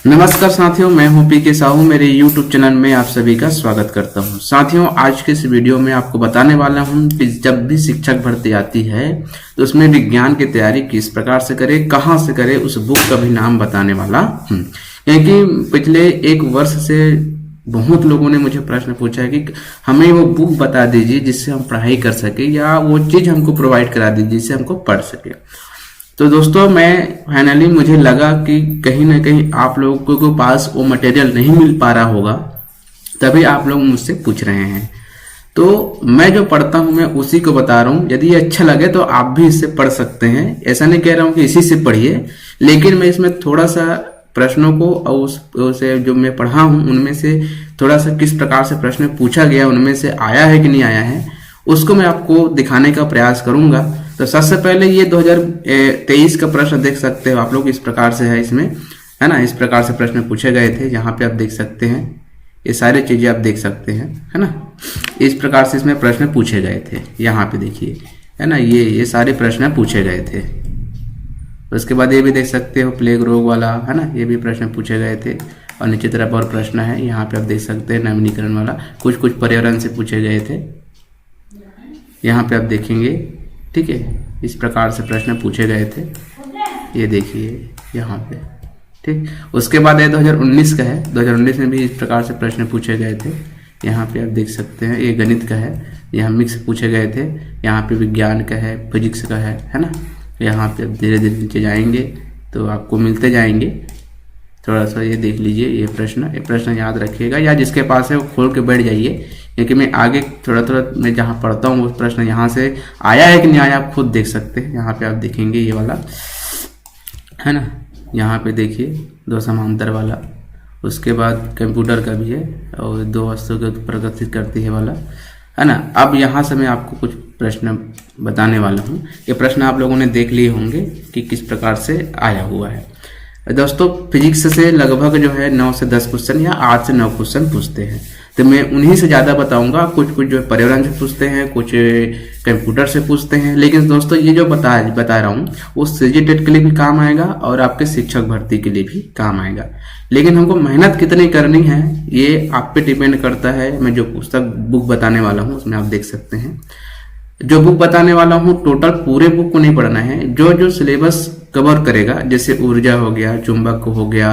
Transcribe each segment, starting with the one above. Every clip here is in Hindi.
नमस्कार साथियों, मैं हूं पीके साहू। मेरे YouTube चैनल में आप सभी का स्वागत करता हूं। साथियों, आज के इस वीडियो में आपको बताने वाला हूं कि जब भी शिक्षक भर्ती आती है तो उसमें विज्ञान की तैयारी किस प्रकार से करें, कहां से करें, उस बुक का भी नाम बताने वाला हूं। क्योंकि पिछले एक वर्ष से बहुत लोगों ने मुझे प्रश्न पूछा है कि हमें वो बुक बता दीजिए जिससे हम पढ़ाई कर सके, या वो चीज हमको प्रोवाइड करा दीजिए जिससे हमको पढ़ सके। तो दोस्तों, मैं फाइनली मुझे लगा कि कहीं ना कहीं आप लोगों के पास वो मटेरियल नहीं मिल पा रहा होगा, तभी आप लोग मुझसे पूछ रहे हैं। तो मैं जो पढ़ता हूं मैं उसी को बता रहा हूं। यदि ये अच्छा लगे तो आप भी इससे पढ़ सकते हैं। ऐसा नहीं कह रहा हूं कि इसी से पढ़िए, लेकिन मैं इसमें थोड़ा सा प्रश्नों को और उसे जो मैं पढ़ा हूं उनमें से थोड़ा सा किस प्रकार से प्रश्न पूछा गया, उनमें से आया है कि नहीं आया है, उसको मैं आपको दिखाने का प्रयास करूंगा। तो सबसे पहले ये 2023 का प्रश्न देख सकते हो आप लोग। इस प्रकार से है, इसमें है ना, इस प्रकार से प्रश्न पूछे गए थे। यहाँ पे आप देख सकते हैं, ये सारी चीजें आप देख सकते हैं, है ना। इस प्रकार से इसमें प्रश्न पूछे गए थे। यहाँ पे देखिए, है ना, ये सारे प्रश्न पूछे गए थे। उसके बाद ये भी देख सकते हो, प्लेग रोग वाला, है ना, ये भी प्रश्न पूछे गए थे। और नीचे तरफ और प्रश्न है, यहाँ पे आप देख सकते हैं नवीनीकरण वाला। कुछ कुछ पर्यावरण से पूछे गए थे, यहाँ पे आप देखेंगे। ठीक है, इस प्रकार से प्रश्न पूछे गए थे, ये देखिए यहाँ पे। ठीक, उसके बाद ये 2019 का है। 2019 में भी इस प्रकार से प्रश्न पूछे गए थे। यहाँ पे आप देख सकते हैं, ये गणित का है, यहाँ मिक्स पूछे गए थे। यहाँ पे विज्ञान का है, फिजिक्स का है ना। यहाँ पे आप धीरे धीरे नीचे जाएंगे तो आपको मिलते जाएंगे। थोड़ा सा ये देख लीजिए, ये प्रश्न याद रखिएगा, या जिसके पास है वो खोल के बैठ जाइए, क्योंकि मैं आगे थोड़ा थोड़ा मैं जहाँ पढ़ता हूँ वो प्रश्न यहाँ से आया है कि नहीं आया आप खुद देख सकते हैं। यहाँ पे आप देखेंगे ये वाला, है ना, यहाँ पे देखिए 2 समांतर वाला। उसके बाद कंप्यूटर का भी है, और 2 वस्तु को प्रदर्शित करती है वाला, है ना। अब यहाँ से मैं आपको कुछ प्रश्न बताने वाला हूँ। ये प्रश्न आप लोगों ने देख लिए होंगे कि किस प्रकार से आया हुआ है। दोस्तों, फिजिक्स से लगभग जो है 9 से 10 क्वेश्चन या 8 से 9 क्वेश्चन पूछते हैं, तो मैं उन्हीं से ज़्यादा बताऊंगा। कुछ कुछ जो है पर्यावरण से पूछते हैं, कुछ कंप्यूटर से पूछते हैं। लेकिन दोस्तों, ये जो बता रहा हूँ वो सीजी टेट के लिए भी काम आएगा और आपके शिक्षक भर्ती के लिए भी काम आएगा। लेकिन हमको मेहनत कितनी करनी है ये आप पे डिपेंड करता है। मैं जो पुस्तक बुक बताने वाला हूँ उसमें आप देख सकते हैं, जो बुक बताने वाला हूँ टोटल पूरे बुक को नहीं पढ़ना है। जो जो सिलेबस कवर करेगा, जैसे ऊर्जा हो गया, चुंबक हो गया,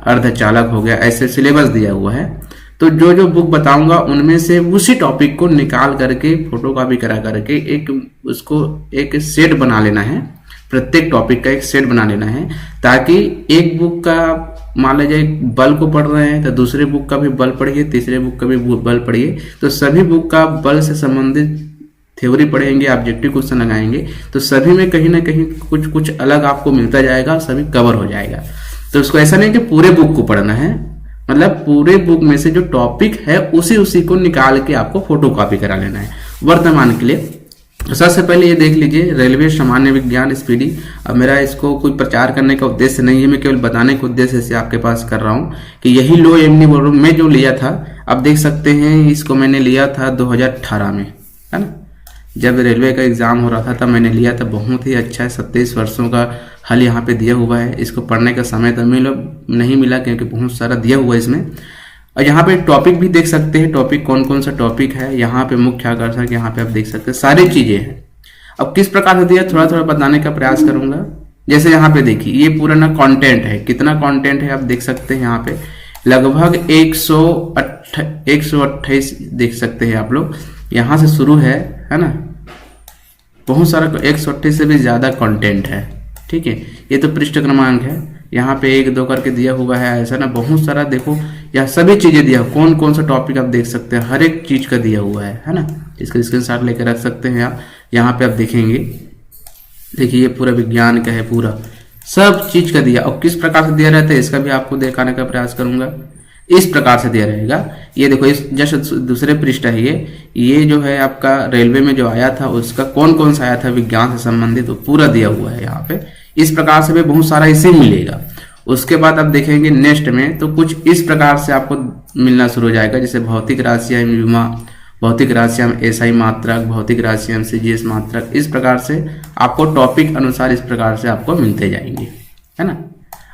अर्धचालक हो गया, ऐसे सिलेबस दिया हुआ है। तो जो जो बुक बताऊंगा उनमें से उसी टॉपिक को निकाल करके फोटो कॉपी करा करके एक सेट बना लेना है। प्रत्येक टॉपिक का एक सेट बना लेना है, ताकि एक बुक का मान लीजिए बल को पढ़ रहे हैं तो दूसरे बुक का भी बल पढ़िए, तीसरे बुक का भी बल पढ़िए। तो सभी बुक का बल से संबंधित थ्योरी पढ़ेंगे, ऑब्जेक्टिव क्वेश्चन लगाएंगे, तो सभी में कहीं ना कहीं कुछ कुछ अलग आपको मिलता जाएगा, सभी कवर हो जाएगा। तो उसको ऐसा नहीं कि पूरे बुक को पढ़ना है, मतलब पूरे बुक में से जो टॉपिक है उसी को निकाल के आपको फोटो कॉपी करा लेना है वर्तमान के लिए। सबसे पहले ये देख लीजिए, रेलवे सामान्य विज्ञान स्पीडी। अब मेरा इसको कोई प्रचार करने का उद्देश्य नहीं है, मैं केवल बताने के उद्देश्य से आपके पास कर रहा हूँ कि यही लो एमनी बोल रहा हूँ। मैं जो लिया था, अब देख सकते हैं, इसको मैंने लिया था 2018 में, है ना। जब रेलवे का एग्जाम हो रहा था तब मैंने लिया था। बहुत ही अच्छा है, 27 वर्षों का हल यहाँ पे दिया हुआ है। इसको पढ़ने का समय तो नहीं मिला क्योंकि बहुत सारा दिया हुआ है इसमें। और यहाँ पे टॉपिक भी देख सकते हैं, टॉपिक कौन कौन सा टॉपिक है। यहाँ पे मुख्य आकर्षक, यहाँ पे आप देख सकते हैं, सारी चीजें हैं। अब किस प्रकार से दिया थोड़ा थोड़ा बताने का प्रयास करूंगा। जैसे यहाँ पे देखिए, ये पूरा ना कॉन्टेंट है, कितना कॉन्टेंट है आप देख सकते हैं। यहाँ पे लगभग 128 देख सकते हैं आप लोग। यहाँ से शुरू है ना, बहुत सारा 128 से भी ज्यादा कंटेंट है। ठीक है, ये तो पृष्ठ क्रमांक है, यहाँ पे 1 2 करके दिया हुआ है, ऐसा ना बहुत सारा। देखो यह सभी चीजें दिया, कौन कौन सा टॉपिक आप देख सकते हैं, हर एक चीज का दिया हुआ है ना। इसका स्क्रीनशॉट लेकर रख सकते हैं आप। यहाँ पे आप देखेंगे, देखिए ये पूरा विज्ञान का है, पूरा सब चीज का दिया। और किस प्रकार से दिया रहता है इसका भी आपको दिखाने का प्रयास करूंगा। इस प्रकार से दिया रहेगा, ये देखो, इस जस्ट दूसरे पृष्ठ है ये जो है आपका रेलवे में जो आया था उसका कौन कौन सा आया था विज्ञान से संबंधित, तो पूरा दिया हुआ है यहाँ पे। इस प्रकार से भी बहुत सारा इसे मिलेगा। उसके बाद आप देखेंगे नेक्स्ट में, तो कुछ इस प्रकार से आपको मिलना शुरू हो जाएगा, जैसे भौतिक राशियां विमा, भौतिक राशियां एसआई मात्रक, भौतिक राशियां सीजीएस मात्रक। इस प्रकार से आपको टॉपिक अनुसार इस प्रकार से आपको मिलते जाएंगे, है ना।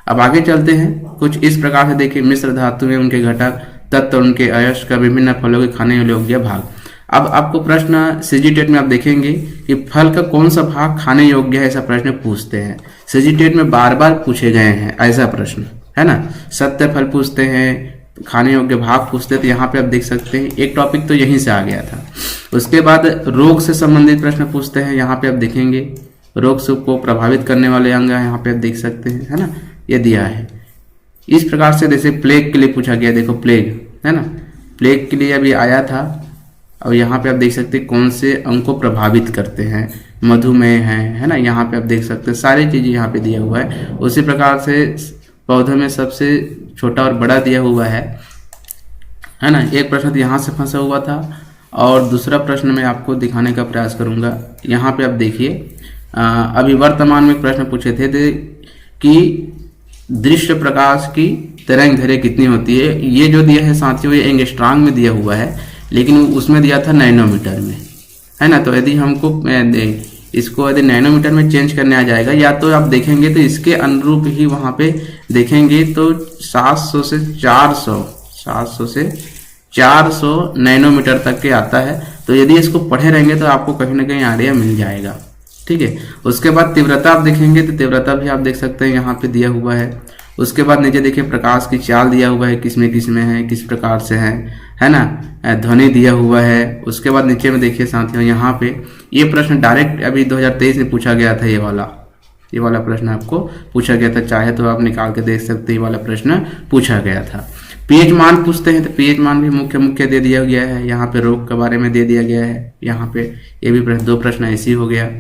अब आगे चलते हैं। कुछ इस प्रकार से देखिए, मिश्र धातु में उनके घटक, तत्व, उनके अयस्क का विभिन्न फलों के खाने योग्य भाग। अब आपको प्रश्न सीजीटेट में आप देखेंगे कि फल का कौन सा भाग खाने योग्य है, ऐसा प्रश्न पूछते हैं। सीजीटेट में बार बार पूछे गए हैं ऐसा प्रश्न, है ना। सत्य फल पूछते हैं, खाने योग्य भाग पूछते हैं। तो यहाँ पे आप देख सकते हैं एक टॉपिक तो यहीं से आ गया था। उसके बाद रोग से संबंधित प्रश्न पूछते हैं। यहाँ पे आप देखेंगे रोग से को प्रभावित करने वाले अंग यहाँ पे आप देख सकते हैं, है ना, ये दिया है। इस प्रकार से जैसे प्लेग के लिए पूछा गया, देखो प्लेग, है ना, प्लेग के लिए अभी आया था। और यहाँ पे आप देख सकते हैं कौन से अंग को प्रभावित करते हैं, मधुमेह है ना, यहाँ पे आप देख सकते हैं सारी चीजें यहाँ पे दिया हुआ है। उसी प्रकार से पौधों में सबसे छोटा और बड़ा दिया हुआ है ना। एक प्रश्न तो यहाँ से फंसा हुआ था और दूसरा प्रश्न मैं आपको दिखाने का प्रयास करूंगा। यहाँ पे आप देखिए, अभी वर्तमान में प्रश्न पूछे थे कि दृश्य प्रकाश की तरंग दैर्घ्य कितनी होती है। ये जो दिया है साथियों, ये एंगस्ट्रॉम में दिया हुआ है, लेकिन उसमें दिया था नैनोमीटर में, है ना। तो यदि हमको इसको यदि नैनोमीटर में चेंज करने आ जाएगा, या तो आप देखेंगे तो इसके अनुरूप ही वहां पे देखेंगे तो 700 से 400 नैनोमीटर तक के आता है। तो यदि इसको पढ़े रहेंगे तो आपको कहीं ना कहीं आइडिया मिल जाएगा, ठीक है। उसके बाद तीव्रता आप देखेंगे तो तीव्रता भी आप देख सकते हैं यहाँ पे दिया हुआ है। उसके बाद नीचे देखिए प्रकाश की चाल दिया हुआ है, किसमें किसमें है, किस प्रकार से है ना। ध्वनि दिया हुआ है। उसके बाद नीचे में देखिए साथियों, यहाँ पे ये प्रश्न डायरेक्ट अभी 2023 में पूछा गया था। ये वाला प्रश्न आपको पूछा गया था, चाहे तो आप निकाल के देख सकते हैं। ये वाला प्रश्न पूछा गया था। पीएच मान पूछते हैं तो पीएच मान भी मुख्य दे दिया गया है। यहाँ पे रोग के बारे में दे दिया गया है। यहाँ पे ये भी दो प्रश्न ऐसे ही हो गया।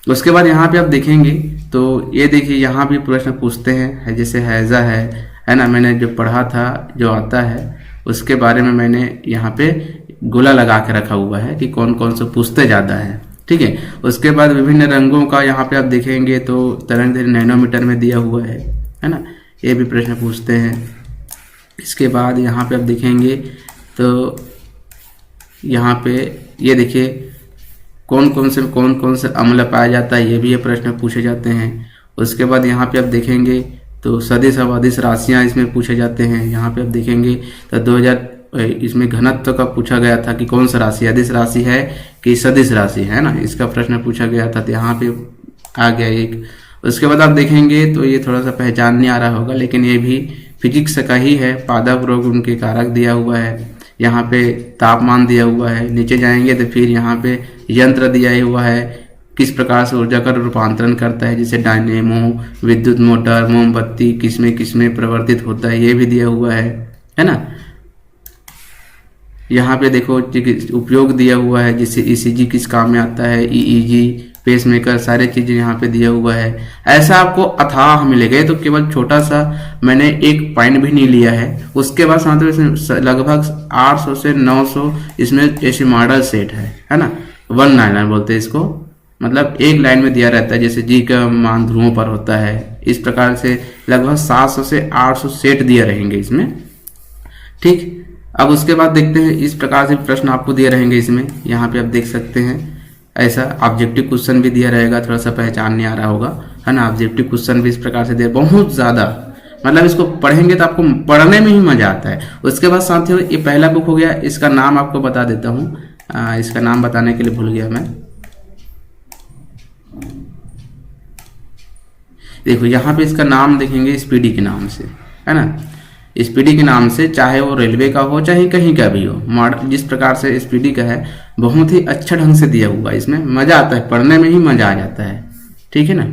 उसके बाद यहाँ पे आप देखेंगे तो ये देखिए यहाँ भी प्रश्न पूछते हैं, जैसे हैजा है ना। मैंने जो पढ़ा था जो आता है उसके बारे में मैंने यहाँ पे गोला लगा के रखा हुआ है कि कौन कौन से पूछते ज्यादा है, ठीक है। उसके बाद विभिन्न रंगों का यहाँ पे आप देखेंगे तो तरंग दैर्घ्य नैनोमीटर में दिया हुआ है ना। ये भी प्रश्न पूछते हैं। इसके बाद यहाँ पे आप देखेंगे तो यहाँ पे ये देखिए कौन कौन से अम्ल पाया जाता है, ये भी ये प्रश्न पूछे जाते हैं। उसके बाद यहाँ पे आप देखेंगे तो सदिश अवधिश राशियां इसमें पूछे जाते हैं। यहाँ पे आप देखेंगे तो 2000 इसमें घनत्व का पूछा गया था कि कौन सा राशि अदिश राशि है कि सदिश राशि है ना, इसका प्रश्न पूछा गया था। तो यहाँ पे आ गया एक। उसके बाद आप देखेंगे तो ये थोड़ा सा पहचान नहीं आ रहा होगा, लेकिन ये भी फिजिक्स का ही है। पादप रोग उनके कारक दिया हुआ है। यहाँ पे तापमान दिया हुआ है। नीचे जाएंगे तो फिर यहाँ पे यंत्र दिया हुआ है, किस प्रकार से ऊर्जा का रूपांतरण करता है, जैसे डायनेमो, विद्युत मोटर, मोमबत्ती किसमें प्रवर्तित होता है, ये भी दिया हुआ है ना। यहाँ पे देखो उपयोग दिया हुआ है, जैसे ईसीजी किस काम में आता है, ईईजी, पेसमेकर, सारे चीजें यहाँ पे दिया हुआ है। ऐसा आपको अथाह मिलेगा। तो केवल छोटा सा मैंने एक पॉइंट भी नहीं लिया है। उसके बाद साथ में लगभग 800 से 900 इसमें ऐसे मॉडल सेट है ना। 1 लाइनर बोलते हैं इसको, मतलब एक लाइन में दिया रहता है, जैसे जी का मान ध्रुवों पर होता है। इस प्रकार से लगभग 700 से 800 सेट दिए रहेंगे इसमें, ठीक। अब उसके बाद देखते हैं, इस प्रकार से प्रश्न आपको दिए रहेंगे इसमें। यहाँ पे आप देख सकते हैं ऐसा ऑब्जेक्टिव क्वेश्चन भी दिया रहेगा। थोड़ा सा पहचान नहीं आ रहा होगा, है ना। ऑब्जेक्टिव क्वेश्चन भी इस प्रकार से दिया, बहुत ज्यादा, मतलब इसको पढ़ेंगे तो आपको पढ़ने में ही मजा आता है। उसके बाद साथियों ये पहला बुक हो गया। इसका नाम आपको बता देता हूँ, इसका नाम बताने के लिए भूल गया मैं। देखो यहाँ पे इसका नाम देखेंगे स्पीडी के नाम से, है ना। स्पीडी के नाम से, चाहे वो रेलवे का हो चाहे कहीं का भी हो, मॉडल जिस प्रकार से स्पीडी का है, बहुत ही अच्छा ढंग से दिया हुआ है। इसमें मजा आता है, पढ़ने में ही मजा आ जाता है, ठीक है ना।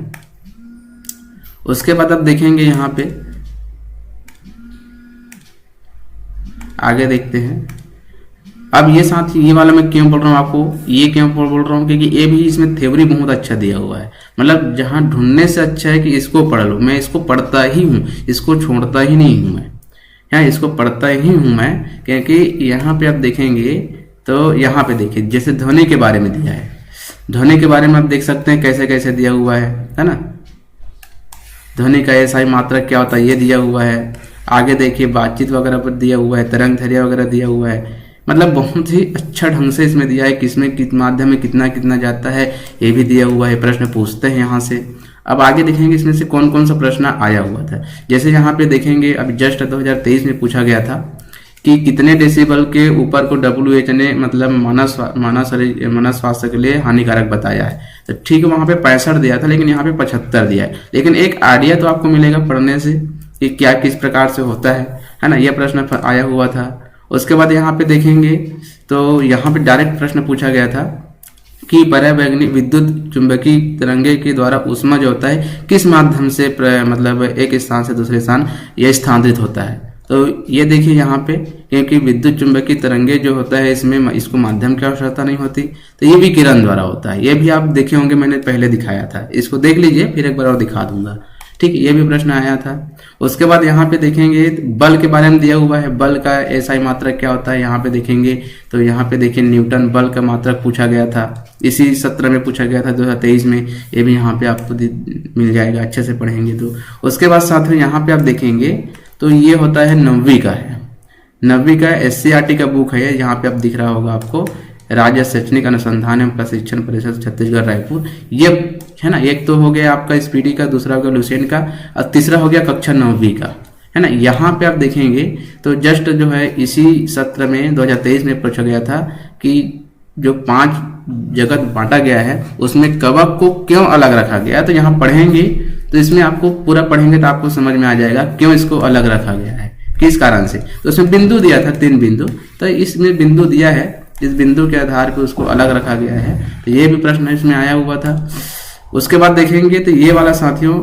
उसके बाद आप देखेंगे यहाँ पे आगे देखते हैं। अब ये साथ ये वाला मैं क्यों बोल रहा हूँ आपको, ये क्यों बोल रहा हूँ क्योंकि ये भी इसमें थ्योरी बहुत अच्छा दिया हुआ है। मतलब जहाँ ढूंढने से अच्छा है कि इसको पढ़ लो। मैं इसको पढ़ता ही हूँ, इसको छोड़ता ही नहीं हूँ मैं, यहाँ इसको पढ़ता ही हूँ मैं। क्योंकि यहाँ पे आप देखेंगे तो यहाँ पे देखिए जैसे ध्वनि के बारे में दिया है। ध्वनि के बारे में आप देख सकते हैं कैसे कैसे दिया हुआ है ना। ध्वनि का ऐसा ही मात्रा क्या होता है ये दिया हुआ है। आगे देखिए बातचीत वगैरह पर दिया हुआ है, तरंग दैर्घ्य वगैरह दिया हुआ है। मतलब बहुत ही अच्छा ढंग से इसमें दिया है, किसमें किस माध्यम में कितना कितना जाता है ये भी दिया हुआ है। प्रश्न पूछते हैं यहाँ से। अब आगे देखेंगे इसमें से कौन कौन सा प्रश्न आया हुआ था। जैसे यहाँ पे देखेंगे अभी जस्ट 2023 में पूछा गया था कि कितने डेसिबल के ऊपर को WHO ने मतलब मानव स्वास्थ्य के लिए हानिकारक बताया है। तो ठीक है, वहां पे 65 दिया था, लेकिन यहाँ पे 75 दिया है। लेकिन एक आइडिया तो आपको मिलेगा पढ़ने से कि क्या किस प्रकार से होता है ना। यह प्रश्न आया हुआ था। उसके बाद यहाँ पे देखेंगे तो यहाँ पे डायरेक्ट प्रश्न पूछा गया था कि परावैंगनी विद्युत चुंबकीय तरंगे के द्वारा ऊष्मा जो होता है किस माध्यम से मतलब एक स्थान से दूसरे स्थान यह स्थानांतरित होता है। तो ये देखिए यहाँ पे, क्योंकि विद्युत चुंबकीय तरंगे जो होता है इसमें इसको माध्यम की आवश्यकता नहीं होती, तो ये भी किरण द्वारा होता है। ये भी आप देखे होंगे, मैंने पहले दिखाया था, इसको देख लीजिए, फिर एक बार और दिखा दूंगा। ठीक है, ये भी प्रश्न आया था। उसके बाद यहाँ पे देखेंगे बल के बारे में दिया हुआ है, बल का एसआई मात्रक क्या होता है यहाँ पे देखेंगे। तो यहाँ पे देखिए न्यूटन बल का मात्रक पूछा गया था, इसी सत्र में पूछा गया था 2023 में। ये भी यहाँ पे आपको मिल जाएगा, अच्छे से पढ़ेंगे तो। उसके बाद साथ में यहाँ पे आप देखेंगे तो ये होता है 9वीं का है, 9वीं का SCERT का बुक है, यहाँ पे आप दिख रहा होगा आपको, राज्य शैक्षणिक अनुसंधान एवं प्रशिक्षण परिषद छत्तीसगढ़ रायपुर। ये है ना, एक तो हो गया आपका स्पीडी का, दूसरा हो गया लुसेंट का, और तीसरा हो गया कक्षा 9वीं का, है ना। यहाँ पे आप देखेंगे तो जस्ट जो है इसी सत्र में 2023 में पूछा गया था कि जो 5 जगत बांटा गया है उसमें कवक को क्यों अलग रखा गया। तो यहाँ पढ़ेंगे तो इसमें आपको पूरा पढ़ेंगे तो आपको समझ में आ जाएगा क्यों इसको अलग रखा गया है, किस कारण से। तो उसमें बिंदु दिया था 3 बिंदु, तो इसमें बिंदु दिया है, इस बिंदु के आधार पर उसको अलग रखा गया है। तो ये भी प्रश्न इसमें आया हुआ था। उसके बाद देखेंगे तो ये वाला साथियों,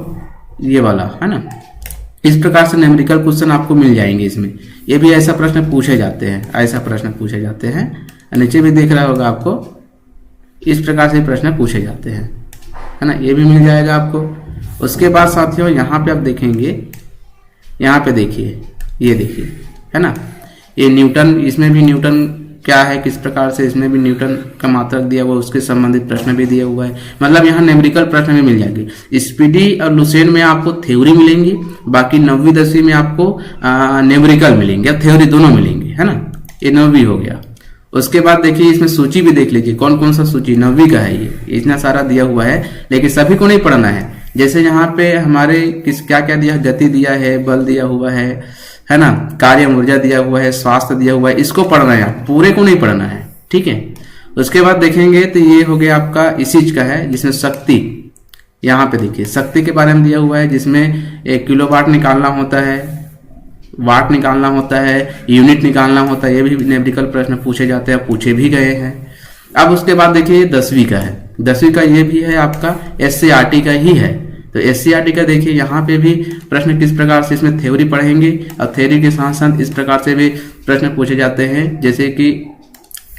ये वाला है ना, इस प्रकार से न्यूमेरिकल क्वेश्चन आपको मिल जाएंगे इसमें। ये भी ऐसा प्रश्न पूछे जाते हैं, ऐसा प्रश्न पूछे जाते हैं। नीचे भी देख रहा होगा आपको, इस प्रकार से प्रश्न पूछे जाते हैं, है ना, ये भी मिल जाएगा आपको। उसके बाद साथियों यहाँ पे आप देखेंगे, यहाँ पे देखिए, ये देखिए, है ना, ये न्यूटन, इसमें भी न्यूटन क्या है किस प्रकार से, इसमें भी न्यूटन का मात्रक दिया हुआ, उसके संबंधित प्रश्न भी दिया हुआ है। मतलब यहाँ न्यूमेरिकल प्रश्न भी मिल जाएंगे। स्पीडी और लुसेंट में आपको थ्योरी मिलेंगी, बाकी 9वीं 10वीं में आपको न्यूमेरिकल मिलेंगे, थ्योरी दोनों मिलेंगे, है ना। ये 9वीं हो गया। उसके बाद देखिए इसमें सूची भी देख लीजिए, कौन कौन सा सूची 9वीं का है। ये इतना सारा दिया हुआ है, लेकिन सभी को नहीं पढ़ना है। जैसे यहाँ पे हमारे क्या क्या दिया है, गति दिया है, बल दिया हुआ है ना, कार्य ऊर्जा दिया हुआ है, स्वास्थ्य दिया हुआ है, इसको पढ़ना है, पूरे को नहीं पढ़ना है, ठीक है। उसके बाद देखेंगे तो ये हो गया आपका इसी चीज का है, जिसमें शक्ति, यहाँ पे देखिए शक्ति के बारे में दिया हुआ है, जिसमें 1 किलोवाट निकालना होता है, वाट निकालना होता है, यूनिट निकालना होता है। ये भी न्यूमेरिकल प्रश्न पूछे जाते हैं, पूछे भी गए हैं। अब उसके बाद देखिए 10वीं का है, 10वीं का ये भी है आपका SCERT का ही है। तो SCERT का देखिए यहाँ पे भी प्रश्न किस प्रकार से, इसमें थ्योरी पढ़ेंगे और थ्योरी के साथ साथ इस प्रकार से भी प्रश्न पूछे जाते हैं। जैसे कि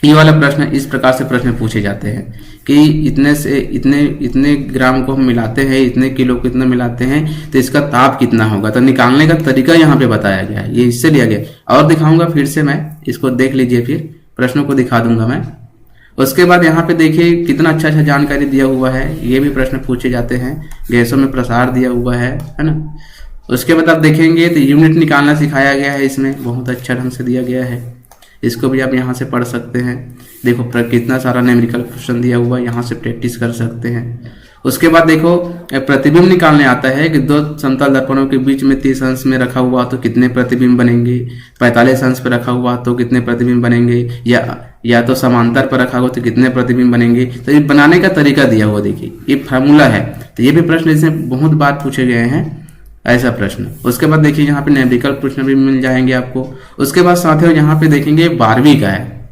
ये वाला प्रश्न, इस प्रकार से प्रश्न पूछे जाते हैं कि इतने से इतने ग्राम को हम मिलाते हैं, इतने किलो को इतना मिलाते हैं, तो इसका ताप कितना होगा। तो निकालने का तरीका यहाँ पे बताया गया है, ये इससे लिया गया। और दिखाऊंगा फिर से, मैं इसको देख लीजिए, फिर प्रश्नों को दिखा दूंगा मैं। उसके बाद यहाँ पे देखिए कितना अच्छा अच्छा जानकारी दिया हुआ है, ये भी प्रश्न पूछे जाते हैं। गैसों में प्रसार दिया हुआ है ना। उसके बाद आप देखेंगे तो यूनिट निकालना सिखाया गया है, इसमें बहुत अच्छा ढंग से दिया गया है, इसको भी आप यहाँ से पढ़ सकते हैं। देखो कितना सारा न्यूमेरिकल क्वेश्चन दिया हुआ है, यहाँ से प्रैक्टिस कर सकते हैं। उसके बाद देखो प्रतिबिंब निकालने आता है कि 2 समतल दर्पणों के बीच में 30 अंश में रखा हुआ तो कितने प्रतिबिंब बनेंगे, 45 अंश पर रखा हुआ तो कितने प्रतिबिंब बनेंगे, या तो समांतर पर रखा हुआ तो कितने प्रतिबिंब बनेंगे। तो ये बनाने का तरीका दिया हुआ, देखिए ये फार्मूला है। तो ये भी प्रश्न इसमें बहुत बार पूछे गए हैं, ऐसा प्रश्न। उसके बाद देखिए यहाँ पे न्यूमेरिकल प्रश्न भी मिल जाएंगे आपको। उसके बाद साथियों यहाँ पे देखेंगे 12वीं का है,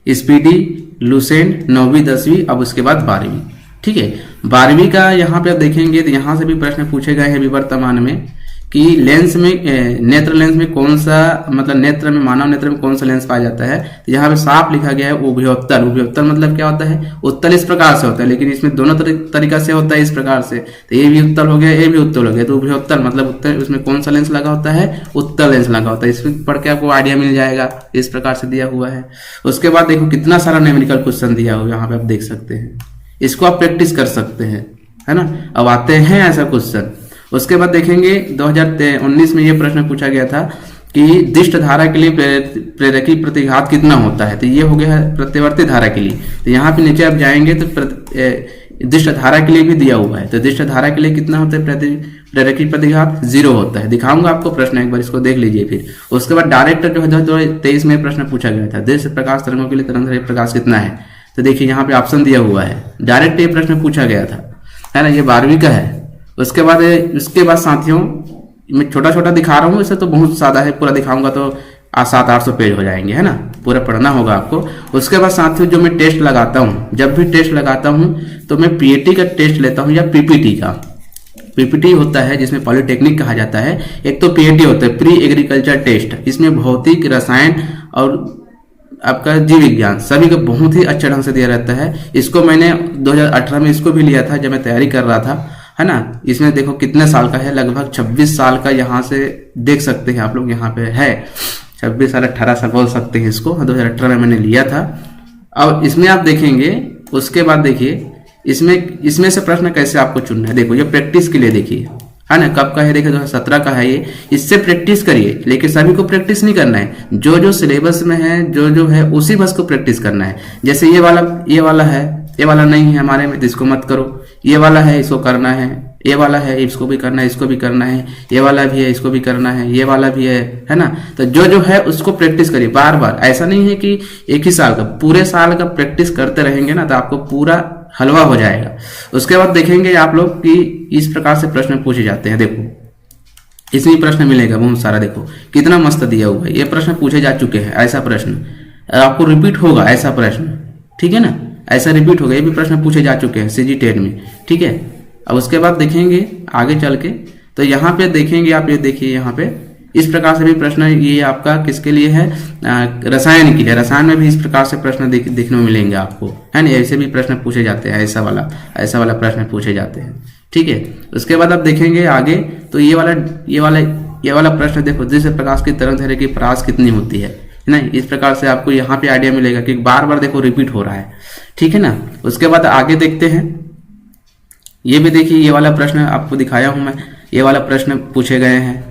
स्पीडी, लुसेंट, 9वीं 10वीं, अब उसके बाद 12वीं, ठीक है। 12वीं का यहाँ पे आप देखेंगे तो यहाँ से भी प्रश्न पूछे गए हैं विवर्तमान में कि लेंस में, नेत्र लेंस में कौन सा, मतलब नेत्र में, मानव नेत्र में कौन सा लेंस पाया जाता है। तो यहाँ पे साफ लिखा गया है उभयोत्तल। उभयोत्तल मतलब क्या होता है, उत्तल इस प्रकार से होता है, लेकिन इसमें दोनों तरीका से होता है, इस प्रकार से। तो ये भी उत्तल हो गया, ये भी उत्तल हो गया। तो उभयोत्तल मतलब उत्तल, उसमें कौन सा लेंस लगा होता है, उत्तल लेंस लगा होता है। इसमें पढ़ के आपको आइडिया मिल जाएगा, इस प्रकार से दिया हुआ है। उसके बाद देखो कितना सारा न्यूमेरिकल क्वेश्चन दिया हुआ, यहाँ पे आप देख सकते हैं, इसको आप प्रैक्टिस कर सकते हैं, है ना। अब आते हैं ऐसा क्वेश्चन। उसके बाद देखेंगे 2019 में ये प्रश्न पूछा गया था कि दिष्ट धारा के लिए प्रेरकी प्रतिघात कितना होता है। तो ये हो गया है प्रत्यावर्ती धारा के लिए। तो यहाँ पे नीचे आप जाएंगे तो दृष्ट धारा के लिए भी दिया हुआ है। तो दृष्ट धारा के लिए कितना होता है, प्रेरकी प्रतिघात 0 होता है। दिखाऊंगा आपको प्रश्न, एक बार इसको देख लीजिए। फिर उसके बाद डायरेक्ट जो है 2023 में प्रश्न पूछा गया था, दृश्य प्रकाश तरंगों के लिए तरंग प्रकाश कितना है। तो देखिए यहाँ पे ऑप्शन दिया हुआ है, डायरेक्ट ये प्रश्न पूछा गया था, है ना, ये 12वीं का है। उसके बाद साथियों मैं छोटा छोटा दिखा रहा हूँ, इसे तो बहुत सादा है, पूरा दिखाऊंगा तो 700-800 पेज हो जाएंगे, है ना, पूरा पढ़ना होगा आपको। उसके बाद साथियों जो मैं टेस्ट लगाता हूँ, जब भी टेस्ट लगाता हूँ तो मैं पीएटी का टेस्ट लेता हूँ या पीपीटी का। पीपीटी होता है जिसमें पॉलिटेक्निक कहा जाता है, एक तो पीएटी होता है प्री एग्रीकल्चर टेस्ट। इसमें भौतिक, रसायन और आपका जीव विज्ञान सभी को बहुत ही अच्छे ढंग से दिया रहता है। इसको मैंने 2018 में इसको भी लिया था जब मैं तैयारी कर रहा था, है ना। इसमें देखो कितने साल का है, लगभग 26 साल का, यहाँ से देख सकते हैं आप लोग, यहाँ पे है 26 साल 18 साल बोल सकते हैं इसको। 2018 में मैंने लिया था। अब इसमें आप देखेंगे, उसके बाद देखिए इसमें से प्रश्न कैसे आपको चुनना है। देखो ये प्रैक्टिस के लिए देखिए, है ना, कब का है, देखिए 2017 का है ये। इससे प्रैक्टिस करिए, लेकिन सभी को प्रैक्टिस नहीं करना है, जो सिलेबस में है जो है उसी बस को प्रैक्टिस करना है। जैसे ये वाला है, ये वाला नहीं है हमारे में, इसको मत करो। ये वाला है, इसको करना है। ये वाला है, इसको भी करना है, इसको भी करना है। ये वाला भी है, इसको भी करना है। ये वाला भी है ना। तो जो है उसको प्रैक्टिस करिए बार बार। ऐसा नहीं है कि एक ही साल का, पूरे साल का प्रैक्टिस करते रहेंगे ना तो आपको पूरा हलवा हो जाएगा। उसके बाद देखेंगे आप लोग कि इस प्रकार से प्रश्न पूछे जाते हैं। देखो इसमें प्रश्न मिलेगा बहुत सारा, देखो कितना मस्त दिया हुआ है। ये प्रश्न पूछे जा चुके हैं, ऐसा प्रश्न आपको रिपीट होगा, ऐसा प्रश्न, ठीक है ना, ऐसा रिपीट होगा। ये भी प्रश्न पूछे जा चुके हैं CG टेट में, ठीक है। अब उसके बाद देखेंगे आगे चल के, तो यहाँ पे देखेंगे आप, ये देखिए यहाँ पे इस प्रकार से भी प्रश्न, ये आपका किसके लिए है, रसायन के लिए। रसायन में भी इस प्रकार से प्रश्न देखने में मिलेंगे आपको, है ना। ऐसे भी प्रश्न पूछे जाते हैं, ऐसा वाला प्रश्न पूछे जाते हैं, ठीक है। उसके बाद आप देखेंगे आगे, तो ये वाला प्रश्न देखो, दृश्य प्रकाश की तरंगदैर्घ्य की परास कितनी होती है ना। इस प्रकार से आपको यहाँ पे आइडिया मिलेगा कि बार बार देखो रिपीट हो रहा है, ठीक है ना। उसके बाद आगे देखते हैं, ये भी देखिए, ये वाला प्रश्न आपको दिखाया हूं मैं, ये वाला प्रश्न पूछे गए हैं।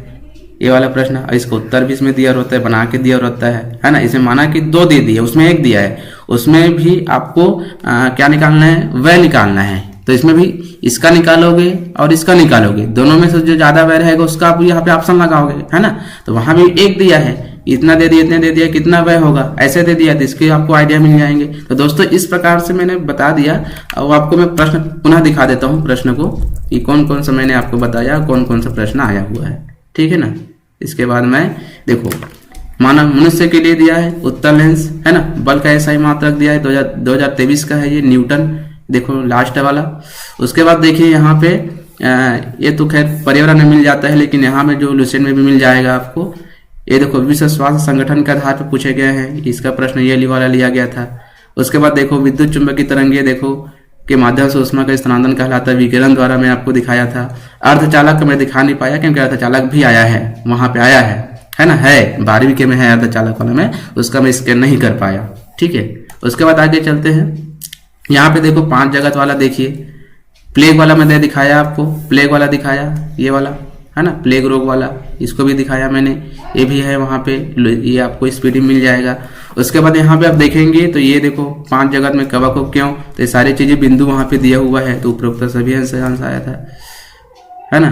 ये वाला प्रश्न, इसको उत्तर भी इसमें दिया रहता है, बना के दिया रहता है ना। इसमें माना कि 2 दे दिए, उसमें 1 दिया है, उसमें भी आपको क्या निकालना है, वह निकालना है। तो इसमें भी इसका निकालोगे और इसका निकालोगे, दोनों में से जो ज्यादा वह रहेगा उसका आप यहाँ पे ऑप्शन लगाओगे, है ना। तो वहां भी 1 दिया है, इतना दे दिया, इतने दे दिया, कितना वह होगा, ऐसे दे दिया, तो इसके आपको आइडिया मिल जाएंगे। तो दोस्तों इस प्रकार से मैंने बता दिया। और आपको मैं प्रश्न पुनः दिखा देता हूँ, प्रश्न को कि कौन कौन सा मैंने आपको बताया, कौन कौन सा प्रश्न आया हुआ है, ठीक है ना। इसके बाद मैं देखो, मानव मनुष्य के लिए दिया है उत्तल लेंस, है ना, बल का SI मात्रक दिया है, 2023 का है ये, न्यूटन, देखो लास्ट वाला। उसके बाद देखिए यहाँ पे ये तो खैर पर्यावरण में मिल जाता है, लेकिन यहाँ में जो लुसेंट में भी मिल जाएगा आपको। ये देखो विश्व स्वास्थ्य संगठन के आधार पर पूछे गए हैं, इसका प्रश्न ये वाला लिया गया था। उसके बाद देखो विद्युत चुंबकीय तरंगे देखो के माध्यम से ऊष्मा का स्थानांतरण कहलाता है, विकिरण द्वारा मैं आपको दिखाया था। अर्धचालक का मैं दिखा नहीं पाया क्योंकि अर्धचालक भी आया है, वहां पे आया है ना, है 12वीं के में है अर्धचालक वाला में, उसका मैं स्कैन नहीं कर पाया, ठीक है। उसके बाद आगे चलते हैं, यहाँ पे देखो 5 जगत वाला देखिए, प्लेग वाला मैंने दिखाया आपको, प्लेग वाला दिखाया, ये वाला है ना, प्लेग रोग वाला, इसको भी दिखाया मैंने, ये भी है वहां पे, ये आपको स्पीडी मिल जाएगा। उसके बाद यहाँ पे आप देखेंगे तो ये देखो 5 जगत में कवक को क्यों, तो ये सारी चीजें बिंदु वहां पे दिया हुआ है, तो उपरोक्त सभी अंश आया था, है ना।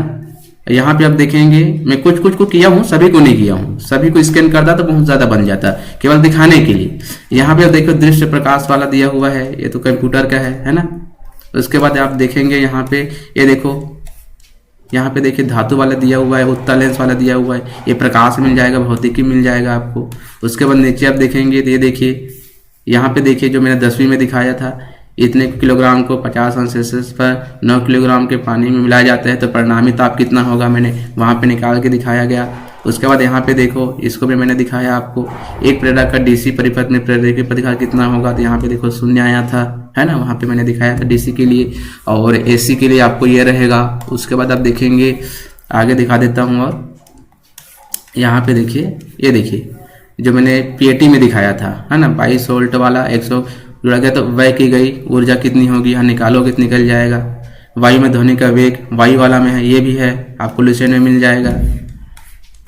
यहाँ पे आप देखेंगे मैं कुछ को किया हूँ, सभी को नहीं किया हूँ, सभी को स्कैन करता तो बहुत ज्यादा बन जाता, केवल दिखाने के लिए। यहाँ पे आप देखो दृश्य प्रकाश वाला दिया हुआ है, ये तो कंप्यूटर का है ना। उसके बाद आप देखेंगे यहाँ पे, ये देखो यहाँ पे देखिए धातु वाला दिया हुआ है, उत्तल लेंस वाला दिया हुआ है, ये प्रकाश मिल जाएगा, भौतिकी मिल जाएगा आपको। उसके बाद नीचे आप देखेंगे तो ये देखिए, यहाँ पे देखिए जो मैंने 10वीं में दिखाया था, इतने किलोग्राम को 50 अंश सेल्सियस पर 9 किलोग्राम के पानी में मिलाया जाता है, तो परिणामी ताप कितना होगा मैंने वहां पे निकाल के दिखाया गया। उसके बाद यहाँ पे देखो, इसको भी मैंने दिखाया आपको, एक प्रेरक का DC परिपथ में प्रेरक प्रतिघात कितना होगा, तो यहाँ पे देखो 0 आया था, है ना, वहां पे मैंने दिखाया था DC के लिए, और AC के लिए आपको ये रहेगा। उसके बाद आप देखेंगे, आगे दिखा देता हूँ, और यहाँ पे देखिए, ये देखिए जो मैंने PAT में दिखाया था, है ना, 22 वोल्ट वाला 100 जुड़ा गया, तो व्यय की गई ऊर्जा कितनी होगी, यहाँ निकालोगे तो निकल जाएगा। वायु में ध्वनि का वेग वायु वाला में है, ये भी है, आपको लुसेंट में मिल जाएगा।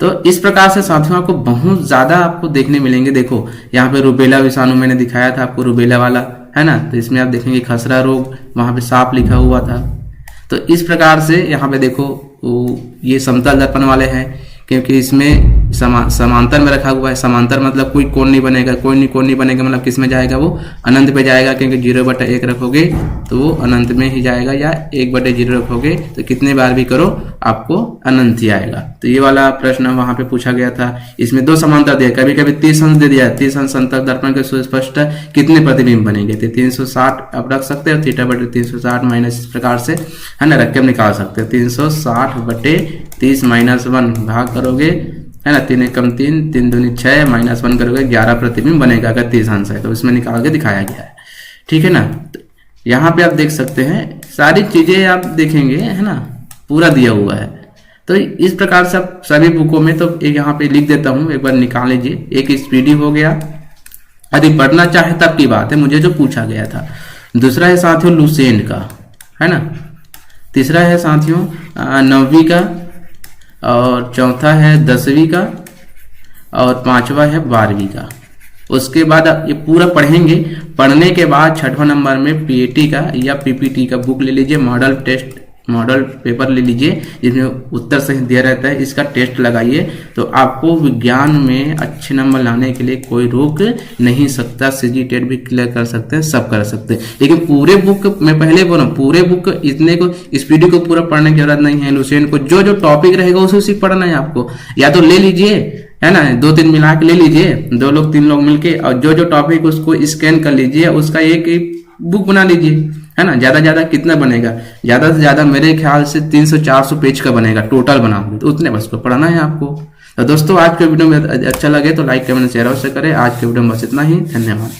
तो इस प्रकार से साथियों आपको बहुत ज्यादा आपको देखने मिलेंगे। देखो यहाँ पे रूबेला विषाणु मैंने दिखाया था आपको, रूबेला वाला है ना। तो इसमें आप देखेंगे खसरा रोग, वहां पे सांप लिखा हुआ था। तो इस प्रकार से यहाँ पे देखो ये समतल दर्पण वाले हैं, क्योंकि इसमें समांतर में रखा हुआ है। समांतर मतलब कोई कोण नहीं बनेगा, कोई कोण नहीं बनेगा मतलब किस में जाएगा, वो अनंत पे जाएगा, क्योंकि 0/1 रखोगे तो वो अनंत में ही जाएगा, या 1/0 रखोगे तो कितने बार भी करो आपको अनंत ही आएगा। तो ये वाला प्रश्न वहां पे पूछा गया था। इसमें 2 समांतर दिया, कभी कभी 30 अंश दे दिया। 30 अंश समतल दर्पण के सुस्पष्ट कितने प्रतिबिंब बनेंगे, तो 360 आप रख सकते हो, θ/360 माइनस इस प्रकार से, है ना, रख के निकाल सकते हो। 360/30 -1 भाग करोगे, है ना, 3 × 3, 3 दूनी 6 -1 करोगे 11 प्रतिबिंब बनेगा अगर 30 अंश है, तो इसमें निकाल के दिखाया गया है। ठीक है ना। तो यहाँ पे आप देख सकते हैं सारी चीजें आप देखेंगे, है ना, पूरा दिया हुआ है। तो इस प्रकार से आप सभी बुकों में, तो एक यहाँ पे लिख देता हूँ, एक बार निकाल लीजिए। एक स्पीडी हो गया, यदि पढ़ना चाहे तब की बात है, मुझे जो पूछा गया था। दूसरा है साथियों लुसेंट का, है ना। तीसरा है साथियों 9वीं का, और चौथा है 10वीं का, और 5वां है 12वीं का। उसके बाद आप ये पूरा पढ़ेंगे। पढ़ने के बाद 6वां नंबर में पीएटी का या पीपीटी का बुक ले लीजिए, मॉडल पेपर ले लीजिए, जिसमें उत्तर सही दिया रहता है। इसका टेस्ट लगाइए, तो आपको विज्ञान में अच्छे नंबर लाने के लिए कोई रोक नहीं सकता। सीजीटेट भी क्लियर कर सकते हैं, सब कर सकते हैं। लेकिन पूरे बुक, मैं पहले बोला, पूरे बुक इतने को स्पीडी को पूरा पढ़ने की जरूरत नहीं है। लुसेंट को जो जो टॉपिक रहेगा उसे पढ़ना है आपको, या तो ले लीजिए, है ना, 2-3 मिला के ले लीजिए, 2 लोग 3 लोग मिलके, और जो जो टॉपिक उसको स्कैन कर लीजिए, उसका एक बुक बना लीजिए, है ना। ज्यादा कितना बनेगा, ज्यादा से ज्यादा मेरे ख्याल से 300-400 पेज का बनेगा टोटल बनाओगे, तो उतने बस को पढ़ना है आपको। तो दोस्तों आज के वीडियो में अच्छा लगे तो लाइक कमेंट शेयर अवश्य करें। आज के वीडियो में बस इतना ही, धन्यवाद।